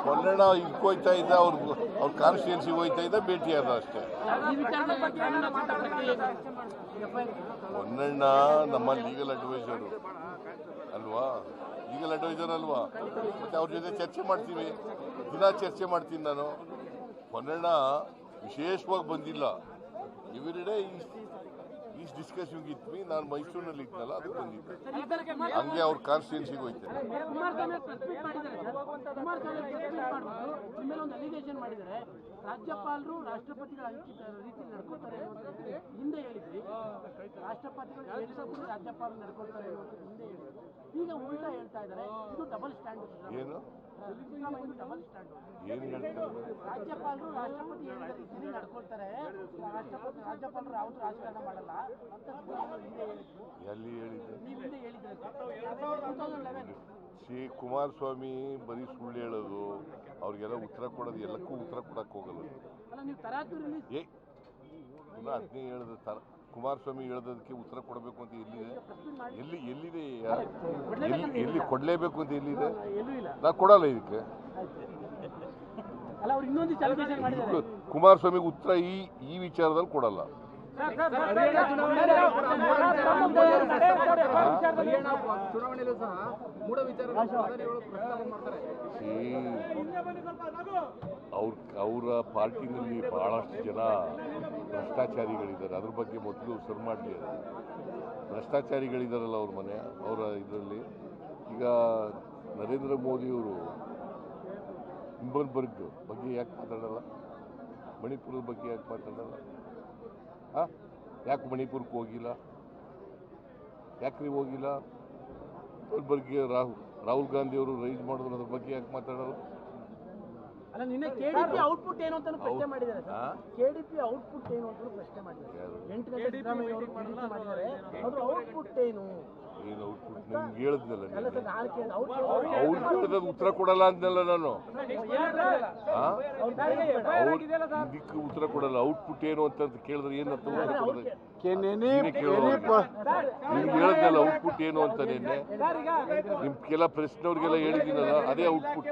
ಹೊನ್ನಣ್ಣ ಇದಕ್ಕೆ ಹೋಯ್ತಾ ಇದ್ದ, ಅವ್ರ ಕಾನ್ಸ್ಟಿಟ್ಯೂನ್ಸಿಗೆ ಹೋಯ್ತಾ ಇದ್ದ, ಭೇಟಿ ಆದ ಅಷ್ಟೇ. ಹೊನ್ನಣ್ಣ ನಮ್ಮ ಲೀಗಲ್ ಅಡ್ವೈಸರು ಅಲ್ವಾ, ಲೀಗಲ್ ಅಡ್ವೈಸರ್ ಅಲ್ವಾ, ಮತ್ತೆ ಅವ್ರ ಜೊತೆ ಚರ್ಚೆ ಮಾಡ್ತೀವಿ, ದಿನ ಚರ್ಚೆ ಮಾಡ್ತೀನಿ ನಾನು. ಹೊನ್ನಣ್ಣ ವಿಶೇಷವಾಗಿ ಬಂದಿಲ್ಲ, everyday is discussing with me. ನಾನು ಮೈಸೂರಿನಲ್ಲಿ ಇದ್ನಲ್ಲ, ಅದಕ್ಕೆ ಬಂದಿದ್ದೆ. ಹಂಗೆ ಅವ್ರ ಕಾನ್ಸ್ಟಿಟ್ಯೂನ್ಸಿಗೆ ಹೋಯ್ತಾರೆ. ರಾಜ್ಯಪಾಲರು ರಾಷ್ಟ್ರಪತಿಗಳ ರೀತಿ ನಡ್ಕೋತಾರೆ ಹಿಂದೆ ಹೇಳಿದ್ರಿ, ರಾಷ್ಟ್ರಪತಿಗಳು ಹೇಳಿದ್ರು ರಾಜ್ಯಪಾಲರು ನಡ್ಕೊಳ್ತಾರೆ ಹಿಂದೆ ಹೇಳಿದ್ರು. ಈಗ ಉಲ್ಟಾ ಹೇಳ್ತಾ ಇದ್ದಾರೆ, ಇದು ಡಬಲ್ ಸ್ಟ್ಯಾಂಡ್. ಏನು ಡಬಲ್ ಸ್ಟ್ಯಾಂಡ್? ಏನು ಹೇಳ್ತಾರೆ? ರಾಜ್ಯಪಾಲರು ರಾಷ್ಟ್ರಪತಿ ಹೇಳಿದ ರೀತಿ ನಡ್ಕೊಳ್ತಾರೆ, ರಾಜ್ಯಪಾಲರು ಯಾವುದು ರಾಜಕಾರಣ ಮಾಡಲ್ಲ ಅಂತ ಹಿಂದೆ ಹೇಳಿದ್ರು. ಎಲ್ಲಿ ಹೇಳಿದ್ದೆ? ನೀವು ಹಿಂದೆ ಹೇಳಿದ್ರೆ 2011. ಶ್ರೀ ಕುಮಾರಸ್ವಾಮಿ ಬರೀ ಸುಳ್ಳು ಹೇಳೋದು, ಅವ್ರಿಗೆಲ್ಲ ಉತ್ತರ ಕೊಡೋದು, ಎಲ್ಲಕ್ಕೂ ಉತ್ತರ ಕೊಡಕ್ಕೆ ಹೋಗಲ್ಲ. ಅದನ್ನೇ ಹೇಳಿದ ಕುಮಾರಸ್ವಾಮಿ ಹೇಳೋದಕ್ಕೆ ಉತ್ತರ ಕೊಡಬೇಕು ಅಂತ ಎಲ್ಲಿದೆ? ಎಲ್ಲಿ ಕೊಡಲೇಬೇಕು ಅಂತ ಎಲ್ಲಿದೆ? ನಾನು ಕೊಡಲ್ಲ ಇದಕ್ಕೆ. ಕುಮಾರಸ್ವಾಮಿಗೆ ಉತ್ತರ ಈ ವಿಚಾರದಲ್ಲಿ ಕೊಡಲ್ಲ. ಚುನಾವಣೆಯಲ್ಲೂ ಸಹ ಮೂಢ ವಿಚಾರ ಅವರ ಪಾರ್ಟಿನಲ್ಲಿ ಬಹಳಷ್ಟು ಜನ ಭ್ರಷ್ಟಾಚಾರಿಗಳಿದ್ದಾರೆ. ಅದ್ರ ಬಗ್ಗೆ ಮೊದಲು ಸರ್ ಮಾಡಲಿ. ಭ್ರಷ್ಟಾಚಾರಿಗಳಿದ್ದಾರಲ್ಲ ಅವರ ಇದರಲ್ಲಿ. ಈಗ ನರೇಂದ್ರ ಮೋದಿಯವರು ಹಿಂಬನ್ಬರ್ಗ್ ಬಗ್ಗೆ ಯಾಕೆ ಮಾತಾಡಲ್ಲ? ಮಣಿಪುರದ ಬಗ್ಗೆ ಯಾಕೆ ಮಾತಾಡಲ್ಲ? ಯಾಕೆ ಮಣಿಪುರಕ್ಕೆ ಹೋಗಿಲ್ಲ? ಯಾಕೆ ನೀವು ಹೋಗಿಲ್ಲ? ಹಿಂಬನ್ಬರ್ಗ್ಗೆ ರಾಹುಲ್ ಗಾಂಧಿ ಅವರು ರೈಸ್ ಮಾಡಿದ್ರು, ಅದ್ರ ಬಗ್ಗೆ ಯಾಕೆ ಮಾತಾಡಲ್ಲ? ಅಲ್ಲ, ನಿನ್ನೆ ಕೆಡಿಪಿ ಔಟ್ಪುಟ್ ಏನು ಅಂತ ಪ್ರಶ್ನೆ ಮಾಡಿದ್ದಾರೆ. ಕೆಡಿಪಿ ಔಟ್ಪುಟ್ ಏನು ಅಂತ ಪ್ರಶ್ನೆ ಮಾಡಿದ್ದಾರೆ. 8 ಗಂಟೆ ಸಿದ್ದರಾಮಯ್ಯ ಅವರು ಮಾಡಿದ್ದಾರೆ, ಅದ್ರ ಔಟ್ಪುಟ್ ಏನು? ಏನು ಔಟ್ಪುಟ್? ನಿಮ್ಗೆ ಹೇಳಿದ್ನಲ್ಲ, ಅವ್ರು ಕೇಳಿದ ಉತ್ತರ ಕೊಡಲ್ಲ ಅಂದ್ನಲ್ಲ ನಾನು. ಇದಕ್ಕೆ ಉತ್ತರ ಕೊಡಲ್ಲ. ಔಟ್ಪುಟ್ ಏನು ಅಂತ ಕೇಳಿದ್ರೆ ಏನಂತ ಉತ್ತರ ಕೊಡೋದು? ನಿಮ್ಗೆ ಹೇಳಿದ್ನಲ್ಲ ಔಟ್ಪುಟ್ ಏನು ಅಂತ. ನಿನ್ನೆ ನಿಮ್ ಕೆಲ ಪ್ರೆಸ್ನವ್ರಿಗೆಲ್ಲ ಹೇಳಿದ್ದೀನಲ್ಲ, ಅದೇ ಔಟ್ಪುಟ್.